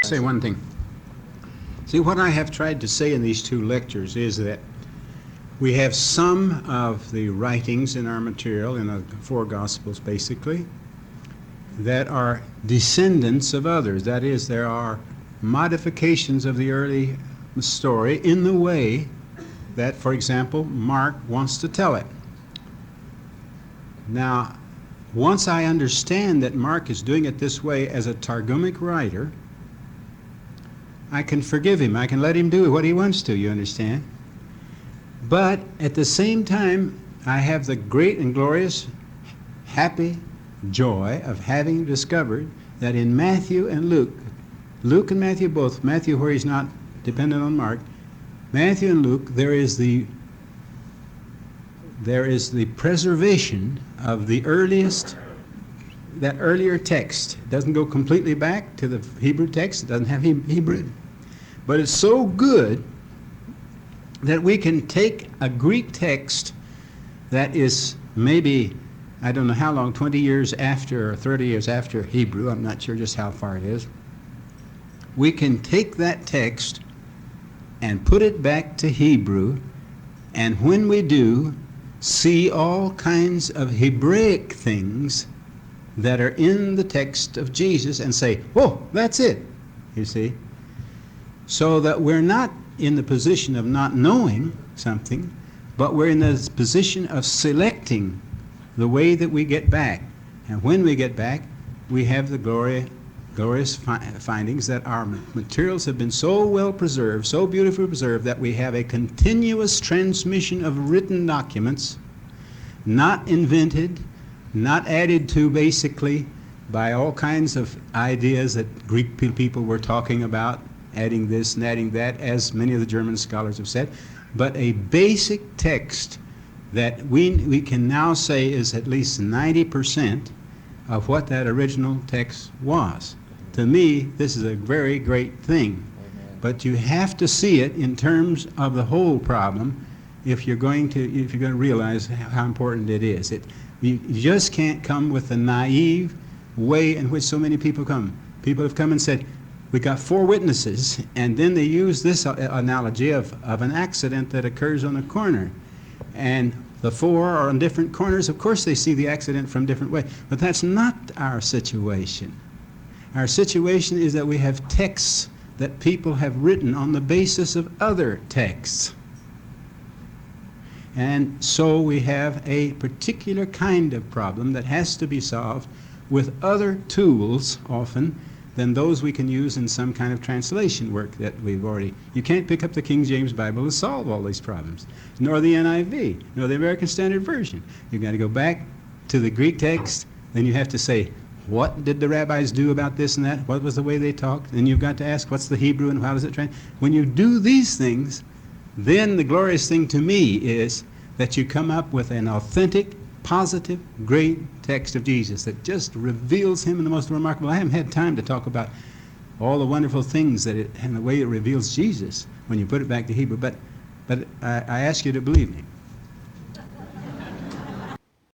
Say one thing. See, what I have tried to say in these two lectures is that we have some of the writings in our material, in the four Gospels basically, that are descendants of others. That is, there are modifications of the early story in the way that, for example, Mark wants to tell it. Now, once I understand that Mark is doing it this way as a Targumic writer, I can forgive him. I can let him do what he wants to, you understand? But at the same time, I have the great and glorious, happy joy of having discovered that in Matthew and Luke and Matthew both, Matthew where he's not dependent on Mark, Matthew and Luke, there is the preservation of the that earlier text. It doesn't go completely back to the Hebrew text. It doesn't have Hebrew. But it's so good that we can take a Greek text that is maybe, I don't know how long, 20 years after or 30 years after Hebrew. I'm not sure just how far it is. We can take that text and put it back to Hebrew, and when we do, see all kinds of Hebraic things that are in the text of Jesus and say, "Whoa, that's it," you see. So that we're not in the position of not knowing something, but we're in the position of selecting the way that we get back. And when we get back, we have the glorious findings that our materials have been so well preserved, so beautifully preserved, that we have a continuous transmission of written documents, not invented, not added to basically by all kinds of ideas that Greek people were talking about, adding this and adding that, as many of the German scholars have said, but a basic text that we can now say is at least 90% of what that original text was. To me, this is a very great thing. But you have to see it in terms of the whole problem if you're going to realize how important it is. You just can't come with the naive way in which so many people come. People have come and said, we got 4 witnesses, and then they use this analogy of an accident that occurs on a corner. And the 4 are on different corners. Of course they see the accident from different ways, but that's not our situation. Our situation is that we have texts that people have written on the basis of other texts. And so we have a particular kind of problem that has to be solved with other tools often than those we can use in some kind of translation work that we've already. You can't pick up the King James Bible to solve all these problems, nor the NIV, nor the American Standard Version. You've got to go back to the Greek text, then you have to say, what did the rabbis do about this and that? What was the way they talked? Then you've got to ask, what's the Hebrew and how does it translate? When you do these things, then the glorious thing to me is that you come up with an authentic, positive, great text of Jesus that just reveals him in the most remarkable. I haven't had time to talk about all the wonderful things that and the way it reveals Jesus when you put it back to Hebrew, but I ask you to believe me.